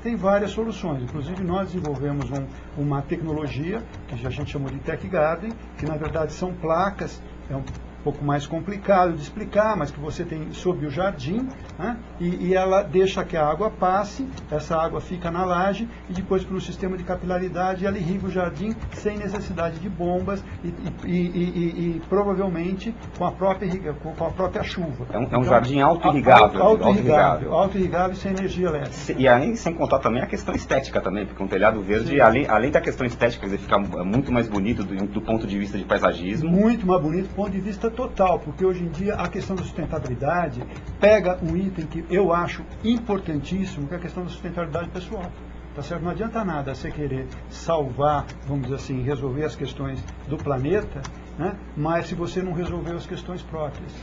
tem várias soluções. Inclusive, nós desenvolvemos uma tecnologia que a gente chamou de Tech Garden, que na verdade são placas, é um pouco mais complicado de explicar, mas que você tem sob o jardim, né? E ela deixa que a água passe, essa água fica na laje e depois por um sistema de capilaridade ela irriga o jardim sem necessidade de bombas e provavelmente com a própria chuva. É um jardim auto-irrigável. Auto-irrigável e sem energia elétrica. E aí, sem contar também a questão estética também, porque um telhado verde, além da questão estética, quer dizer, fica muito mais bonito do ponto de vista de paisagismo. Muito mais bonito do ponto de vista total, porque hoje em dia a questão da sustentabilidade pega um item que eu acho importantíssimo, que é a questão da sustentabilidade pessoal. Tá certo? Não adianta nada você querer salvar, vamos dizer assim, resolver as questões do planeta, né? Mas se você não resolver as questões próprias.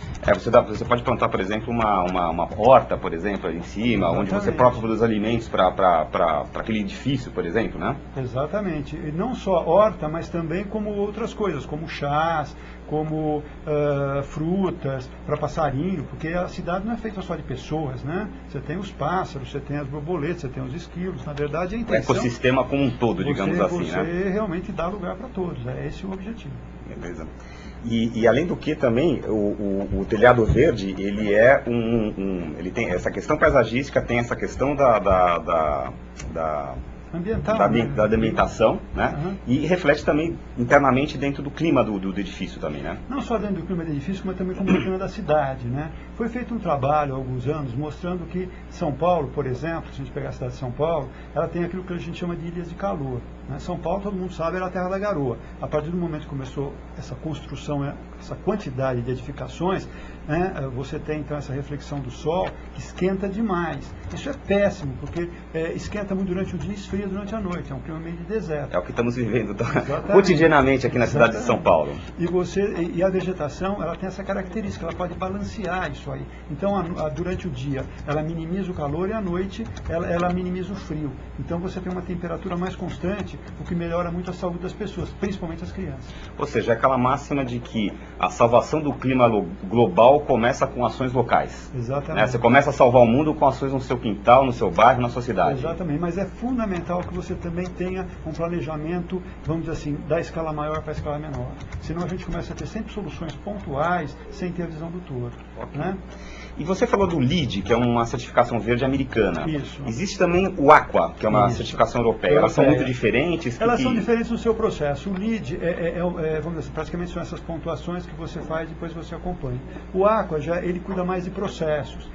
Você pode plantar, por exemplo, uma horta, por exemplo, ali em cima, Exatamente. onde você próprio produz alimentos para aquele edifício, por exemplo, né? Exatamente. E não só horta, mas também como outras coisas, como chás, como frutas para passarinho, porque a cidade não é feita só de pessoas, né? Você tem os pássaros, você tem as borboletas, você tem os esquilos, na verdade a intenção... O ecossistema como um todo, digamos assim, né? Você realmente dá lugar para todos, é esse o objetivo. Beleza. E além do que também, o telhado verde, ele é ele tem essa questão paisagística, tem essa questão Ambiental, da alimentação, né? Uhum. E reflete também internamente dentro do clima do edifício também, né? Não só dentro do clima do edifício, mas também como no clima da cidade, né? Foi feito um trabalho há alguns anos mostrando que São Paulo, por exemplo, se a gente pegar a cidade de São Paulo, ela tem aquilo que a gente chama de ilhas de calor, né? São Paulo, todo mundo sabe, era a terra da garoa. A partir do momento que começou essa construção, essa quantidade de edificações, né, você tem então essa reflexão do sol que esquenta demais. Isso é péssimo, porque esquenta muito durante o dia e esfria durante a noite. É um clima meio de deserto. É o que estamos vivendo cotidianamente aqui na cidade de São Paulo. E a vegetação, ela tem essa característica, ela pode balancear isso aí. Então, durante o dia, ela minimiza o calor e à noite, ela minimiza o frio. Então, você tem uma temperatura mais constante, o que melhora muito a saúde das pessoas, principalmente as crianças. Ou seja, é aquela máxima de que a salvação do clima global começa com ações locais. Exatamente. Né? Você começa a salvar o mundo com ações no seu quintal, no seu bairro, na sua cidade. Exatamente, mas é fundamental que você também tenha um planejamento, vamos dizer assim, da escala maior para a escala menor. Senão a gente começa a ter sempre soluções pontuais, sem ter a visão do todo. Okay. Né? E você falou do LEED, que é uma certificação verde americana. Isso. Existe também o Aqua, que é uma certificação europeia. Elas são muito diferentes? Elas são diferentes no seu processo. O LEED, vamos dizer assim, praticamente são essas pontuações que você faz e depois você acompanha. O Aqua, ele cuida mais de processos.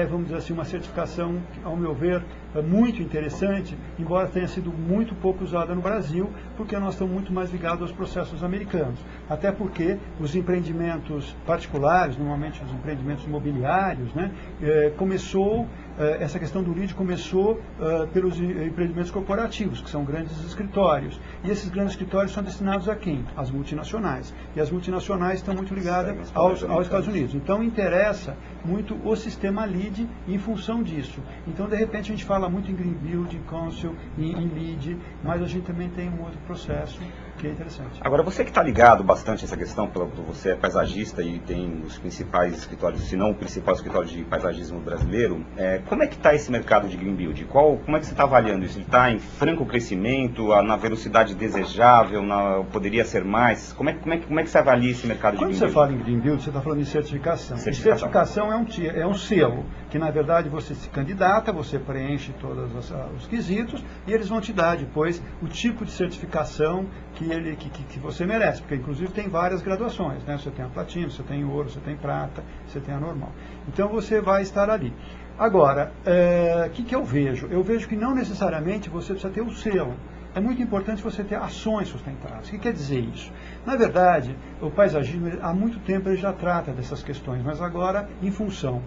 Vamos dizer assim, uma certificação, ao meu ver, muito interessante, embora tenha sido muito pouco usada no Brasil, porque nós estamos muito mais ligados aos processos americanos. Até porque os empreendimentos particulares, normalmente os empreendimentos imobiliários, né, essa questão do LEED começou pelos empreendimentos corporativos, que são grandes escritórios. E esses grandes escritórios são destinados a quem? Às multinacionais. E as multinacionais estão muito ligadas aos Estados Unidos. Então, interessa muito o sistema LEED em função disso. Então, de repente, a gente fala muito em Green Building Council, em LEED, mas a gente também tem um outro processo que é interessante. Agora, você que está ligado bastante a essa questão, você é paisagista e tem os principais escritórios, se não o principal escritório de paisagismo brasileiro, como é que está esse mercado de Green Building? Como é que você está avaliando isso? Ele está em franco crescimento, na velocidade desejável, poderia ser mais? Como é que você avalia esse mercado de Green Building? Quando você fala em Green Building, você está falando de certificação. Certificação é um selo, que na verdade você se candidata, você preenche todos os quesitos e eles vão te dar depois o tipo de certificação que você merece, porque inclusive tem várias graduações, né? Você tem a platina, você tem ouro, você tem prata, você tem a normal. Então você vai estar ali. Agora, o que eu vejo? Eu vejo que não necessariamente você precisa ter o selo. É muito importante você ter ações sustentáveis. O que quer dizer isso? Na verdade, o paisagismo, há muito tempo ele já trata dessas questões, mas agora, em função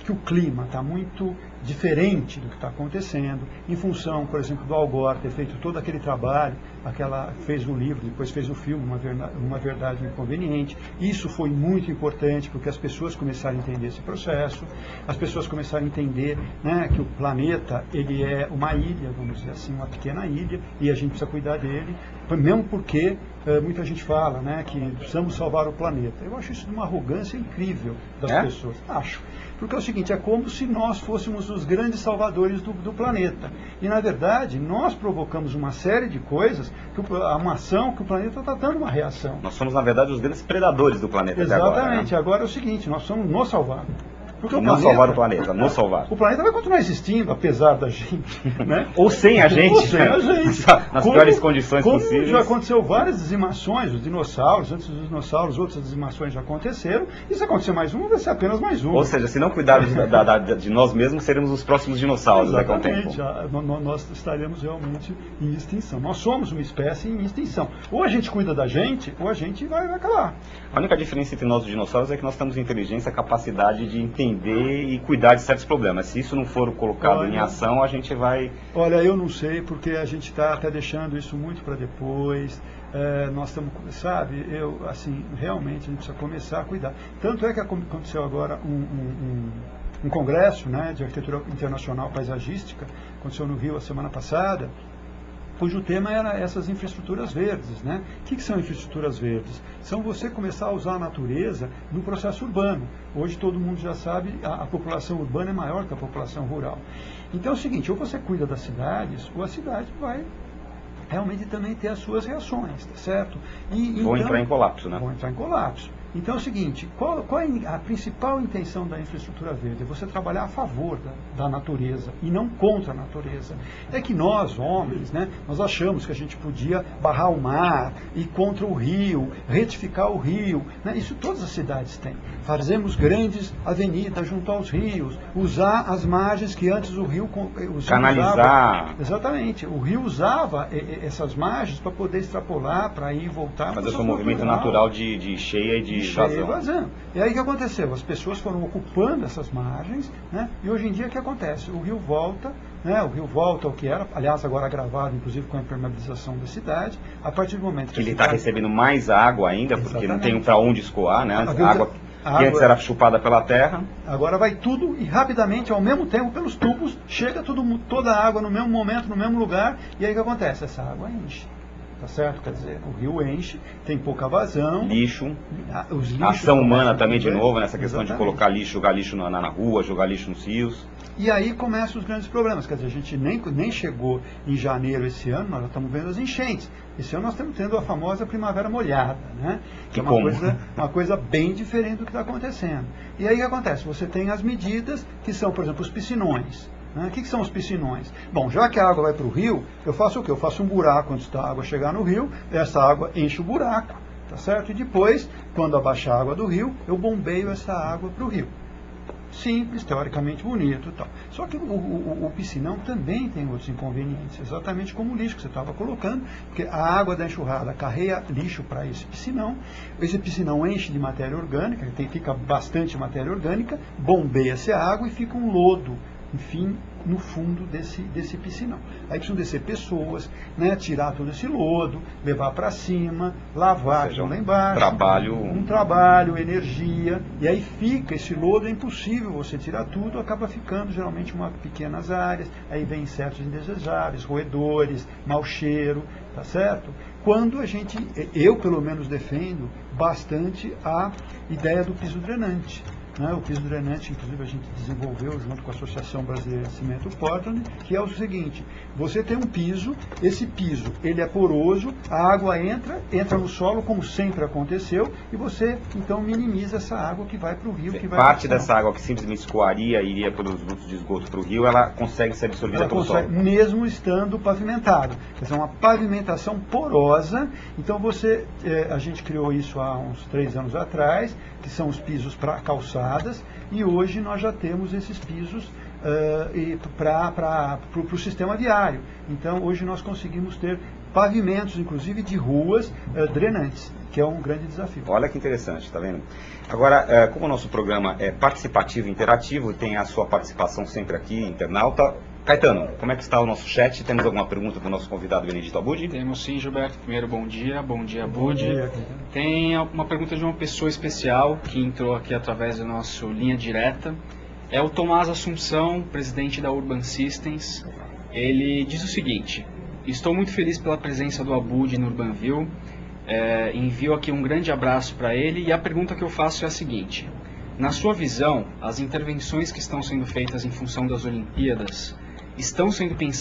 que o clima está muito diferente do que está acontecendo, em função, por exemplo, do Al Gore ter feito todo aquele trabalho, fez o livro, depois fez o filme, Uma Verdade Inconveniente. Isso foi muito importante porque as pessoas começaram a entender esse processo, as pessoas começaram a entender, né, que o planeta ele é uma ilha, vamos dizer assim, uma pequena ilha, e a gente precisa cuidar dele, mesmo porque muita gente fala, né, que precisamos salvar o planeta. Eu acho isso de uma arrogância incrível das pessoas. Acho. Porque é o seguinte, é como se nós fôssemos os grandes salvadores do planeta. E, na verdade, nós provocamos uma série de coisas, uma ação que o planeta está dando uma reação. Nós somos, na verdade, os grandes predadores do planeta até agora. Exatamente. Agora é o seguinte, nós somos nos salvar. Porque não salvar o planeta, não salvar. O planeta vai continuar existindo, apesar da gente. Né? Ou sem a gente. Ou sem a gente. Nas piores condições possíveis. Já aconteceu várias dizimações, os dinossauros, antes dos dinossauros, outras dizimações já aconteceram. E se acontecer mais uma, vai ser apenas mais uma. Ou seja, se não cuidarmos de nós mesmos, seremos os próximos dinossauros daqui a um tempo. Nós estaremos realmente em extinção. Nós somos uma espécie em extinção. Ou a gente cuida da gente, ou a gente vai acabar. A única diferença entre nós e os dinossauros é que nós temos inteligência, capacidade de entender e cuidar de certos problemas. Se isso não for colocado em ação, a gente vai... Olha, eu não sei, porque a gente está até deixando isso muito para depois. Nós estamos, sabe, assim, realmente a gente precisa começar a cuidar. Tanto é que aconteceu agora um congresso, né, de arquitetura internacional paisagística, aconteceu no Rio a semana passada, cujo tema era essas infraestruturas verdes, né? O que são infraestruturas verdes? São você começar a usar a natureza no processo urbano. Hoje todo mundo já sabe, a população urbana é maior que a população rural. Então é o seguinte, ou você cuida das cidades, ou a cidade vai realmente também ter as suas reações, tá certo? Vão entrar em colapso, né? Vão entrar em colapso. Então é o seguinte, qual é a principal intenção da infraestrutura verde? É você trabalhar a favor da natureza e não contra a natureza. É que nós, homens, né, nós achamos que a gente podia barrar o mar, ir contra o rio, retificar o rio. Né? Isso todas as cidades têm. Fazemos grandes avenidas junto aos rios, usar as margens que antes o rio canalizar. Exatamente. O rio usava essas margens para poder extrapolar, para ir e voltar. Fazer seu movimento natural de cheia e de vazão. E aí o que aconteceu? As pessoas foram ocupando essas margens, né? E hoje em dia o que acontece? O rio volta, né? O rio volta ao que era, aliás agora agravado inclusive com a impermeabilização da cidade, a partir do momento que ele está recebendo mais água ainda, porque não tem para onde escoar, né? A água que antes era chupada pela terra. Agora vai tudo e rapidamente, ao mesmo tempo, pelos tubos, chega toda a água no mesmo momento, no mesmo lugar, e aí o que acontece? Essa água enche. Tá certo? Quer dizer, o rio enche, tem pouca vazão. Lixo. Os lixos ação humana também, de novo, nessa questão de colocar lixo, jogar lixo na rua, jogar lixo nos rios. E aí começam os grandes problemas. Quer dizer, a gente nem chegou em janeiro esse ano, nós já estamos vendo as enchentes. Esse ano nós estamos tendo a famosa primavera molhada, né? Que é uma coisa bem diferente do que está acontecendo. E aí o que acontece? Você tem as medidas que são, por exemplo, os piscinões. O que são os piscinões? Bom, já que a água vai para o rio, eu faço o quê? Eu faço um buraco antes da água chegar no rio, essa água enche o buraco, tá certo? E depois, quando abaixar a água do rio, eu bombeio essa água para o rio. Simples, teoricamente bonito e tal. Só que o piscinão também tem outros inconvenientes, exatamente como o lixo que você estava colocando, porque a água da enxurrada carrega lixo para esse piscinão enche de matéria orgânica, fica bastante matéria orgânica, bombeia-se a água e fica um lodo, enfim, no fundo desse piscinão. Aí precisam descer pessoas, né, tirar todo esse lodo, levar para cima, lavar lá embaixo. Um trabalho, energia, e aí fica esse lodo, é impossível você tirar tudo, acaba ficando geralmente pequenas áreas, aí vem insetos indesejáveis, roedores, mau cheiro, tá certo? Quando eu pelo menos defendo bastante a ideia do piso drenante. O piso drenante, inclusive, a gente desenvolveu junto com a Associação Brasileira de Cimento Portland, que é o seguinte: você tem um piso, esse piso ele é poroso, a água entra no solo, como sempre aconteceu, e você então minimiza essa água que vai para o rio. Parte dessa água que simplesmente escoaria e iria pelos dutos de esgoto para o rio, ela consegue ser absorvida pelo solo. Mesmo estando pavimentado. Quer dizer, uma pavimentação porosa. Então a gente criou isso há uns 3 anos atrás, que são os pisos para calçadas, e hoje nós já temos esses pisos para o sistema viário. Então hoje nós conseguimos ter pavimentos, inclusive de ruas drenantes, que é um grande desafio. Olha que interessante, está vendo? Agora, como o nosso programa é participativo e interativo, tem a sua participação sempre aqui, internauta. Caetano, como é que está o nosso chat? Temos alguma pergunta para o nosso convidado Benedito Abud? Temos sim, Gilberto. Primeiro, bom dia Abud. Tem uma pergunta de uma pessoa especial que entrou aqui através do nosso linha direta. É o Tomás Assunção, presidente da Urban Systems. Ele diz o seguinte: estou muito feliz pela presença do Abud no Urbanville. Envio aqui um grande abraço para ele e a pergunta que eu faço é a seguinte: na sua visão, as intervenções que estão sendo feitas em função das Olimpíadas estão sendo pensadas